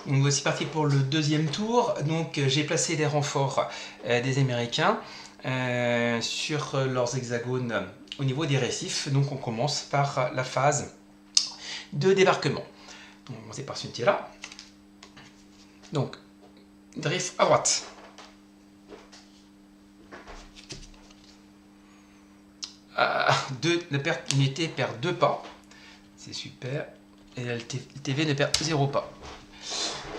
Donc voici parti pour le deuxième tour. Donc j'ai placé les renforts des Américains sur leurs hexagones au niveau des récifs. Donc on commence par la phase de débarquement. Donc, on va commencer par ce unité là. Donc drift à droite. La unité perd 2 pas. C'est super. Et le TV ne perd 0 pas.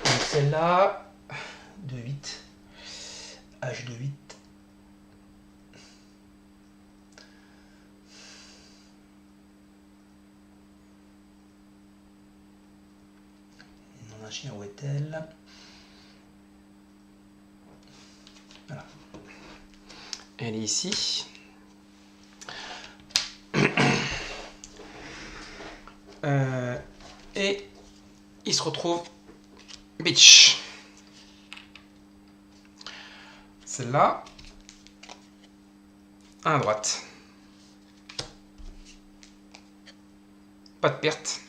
Donc celle-là, de 8, H de 8. Non, un chien, où est-elle? Voilà. Elle est ici. Et il se retrouve bitch. Celle-là, à droite. Pas de perte.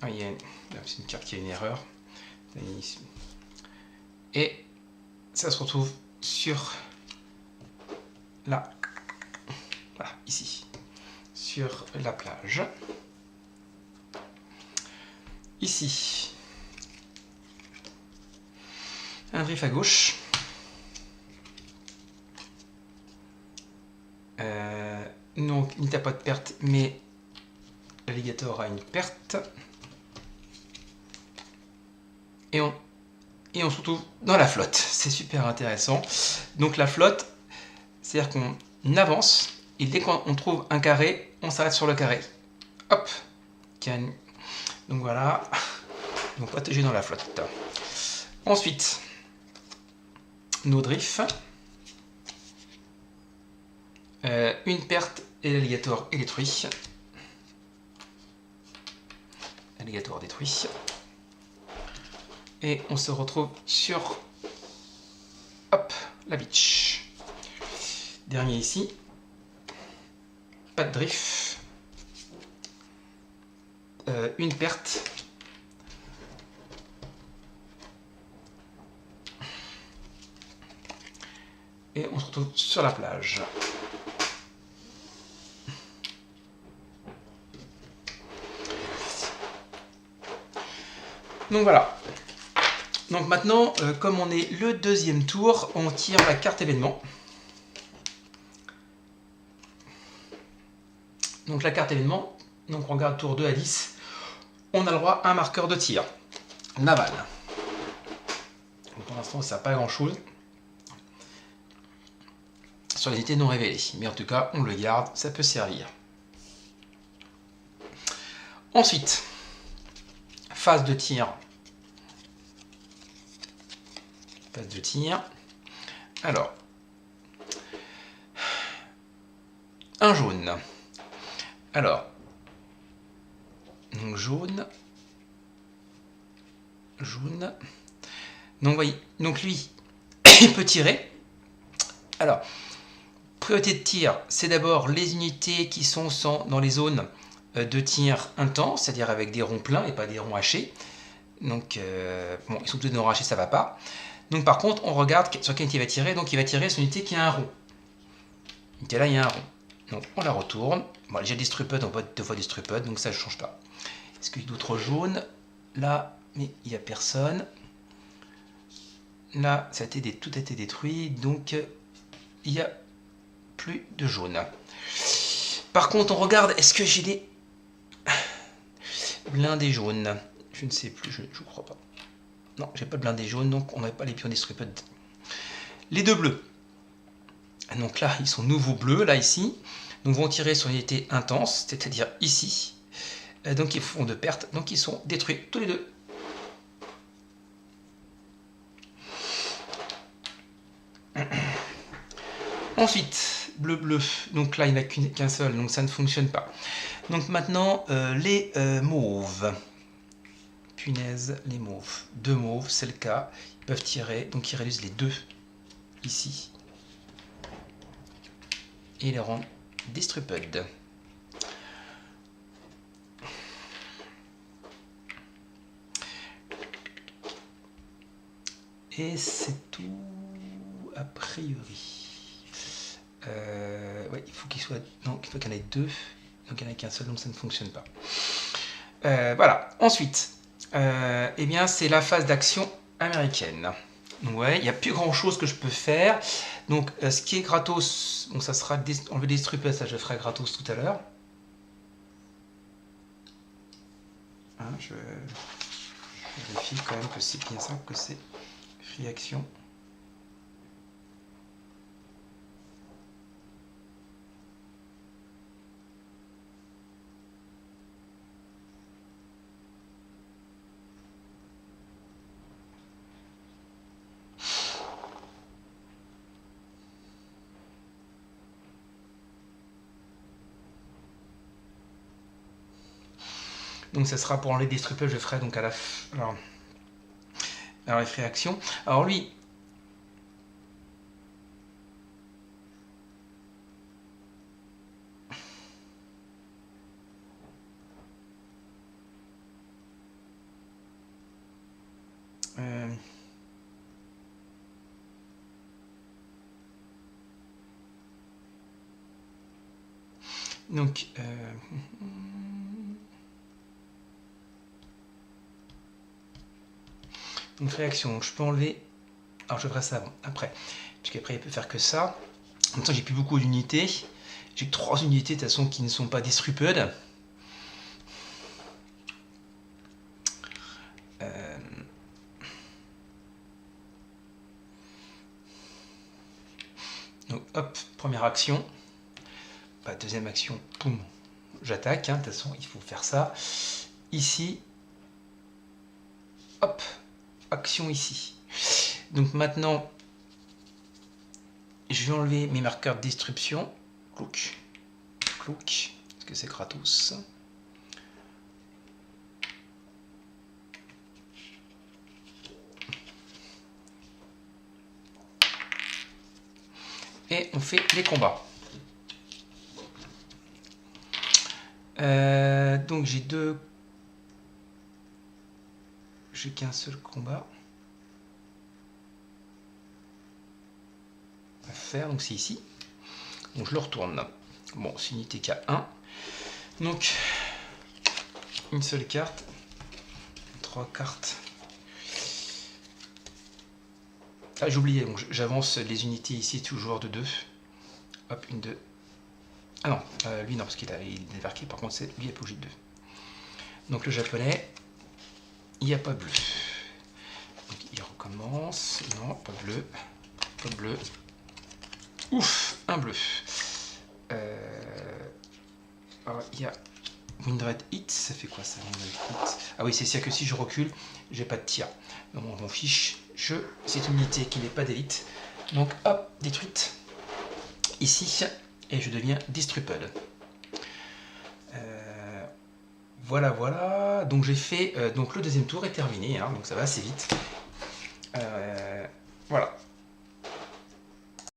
Ah, c'est une carte qui a une erreur. Et ça se retrouve sur là, voilà, ici, sur la plage. Ici, un drift à gauche. Donc il n'y a pas de perte, mais l'alligator a une perte. Et on se retrouve dans la flotte. C'est super intéressant. Donc la flotte, c'est-à-dire qu'on avance, et dès qu'on trouve un carré, on s'arrête sur le carré. Hop. Donc voilà. Donc protégé dans la flotte. Ensuite, nos drifts. Une perte et l'alligator est détruit. Alligator détruit. Et on se retrouve sur hop, la beach. Dernier ici. Pas de drift. Une perte. Et on se retrouve sur la plage. Donc voilà. Donc maintenant, comme on est le deuxième tour, on tire la carte événement. Donc la carte événement, donc on regarde tour 2 à 10, on a le droit à un marqueur de tir naval. Donc pour l'instant, ça n'a pas grand chose sur les unités non révélées, mais en tout cas, on le garde, ça peut servir. Ensuite, phase de tir. Phase de tir. Alors, un jaune. Alors, donc jaune. Donc, voyez, donc lui, il peut tirer. Alors, priorité de tir, c'est d'abord les unités qui sont dans les zones de tir intense, c'est-à-dire avec des ronds pleins et pas des ronds hachés. Donc, bon, ils sont tous des ronds hachés, ça va pas. Donc, par contre, on regarde sur quelle unité il va tirer. Donc, il va tirer sur une unité qui a un rond. Unité là, il y a un rond. Donc, on la retourne. Bon, j'ai des struped, on voit 2 fois des struped, donc ça ne change pas. Est-ce qu'il y a d'autres jaunes? Là, mais il n'y a personne. Là, tout a été détruit, donc il n'y a plus de jaune. Par contre, on regarde, est-ce que j'ai des blindés jaunes? Je ne sais plus, je ne crois pas. Non, j'ai pas de blindés jaunes, donc on n'a pas les pions des struped. Les 2 bleus. Donc là, ils sont nouveaux bleus, là, ici. Donc vont tirer sur une unité intense, c'est-à-dire ici. Donc ils font de pertes, donc ils sont détruits, tous les 2. Ensuite, bleu, donc là il n'y en a qu'un seul, donc ça ne fonctionne pas. Donc maintenant, les mauves. Punaise, les mauves. 2 mauves, c'est le cas. Ils peuvent tirer, donc ils réduisent les 2 ici. Et ils les rendent distrupted. Et c'est tout a priori. Ouais, il faut qu'il soit. Non, il faut qu'il y en ait 2. Donc il n'y en a qu'un seul, donc ça ne fonctionne pas. Voilà. Ensuite, eh bien, c'est la phase d'action américaine. Donc ouais, il n'y a plus grand chose que je peux faire. Donc ce qui est gratos, bon, ça sera enlever des distrupés, ça je ferai gratos tout à l'heure. Hein, je vérifie quand même que c'est bien ça, que c'est free action. Donc ça sera pour enlever des distrupés, je ferai donc à la fin. Alors les free action. Alors lui. Donc donc réaction, je peux enlever. Alors je ferai ça avant, après, puisqu'après il peut faire que ça. En même temps j'ai plus beaucoup d'unités. J'ai que 3 unités de toute façon qui ne sont pas distrupted. Donc hop, première action. Bah, deuxième action, poum, j'attaque. Hein, de toute façon il faut faire ça. Ici, hop, action ici. Donc maintenant, je vais enlever mes marqueurs de disruption. Clouk, clouk, parce que c'est gratos. Et on fait les combats. Donc j'ai qu'un seul combat à faire, donc c'est ici. Donc je le retourne. Bon, c'est unité K1. Donc une seule carte, 3 cartes. Ah, j'ai oublié, donc j'avance les unités ici toujours de 2. Hop, une 2. Ah non, lui non, parce qu'il est débarqué, par contre lui il a bougé de 2. Donc le japonais, il n'y a pas bleu. Donc il recommence. Non, pas bleu. Pas bleu. Ouf, un bleu. Alors il y a Windred Hit, ça fait quoi ça, Windred Hit? Ah oui, c'est sûr que si je recule, j'ai pas de tir. Donc on m'en fiche. C'est une unité qui n'est pas d'élite. Donc hop, détruite. Ici, et je deviens distrupted. Voilà, voilà. Donc j'ai fait. Donc le deuxième tour est terminé, hein, donc ça va assez vite. Voilà.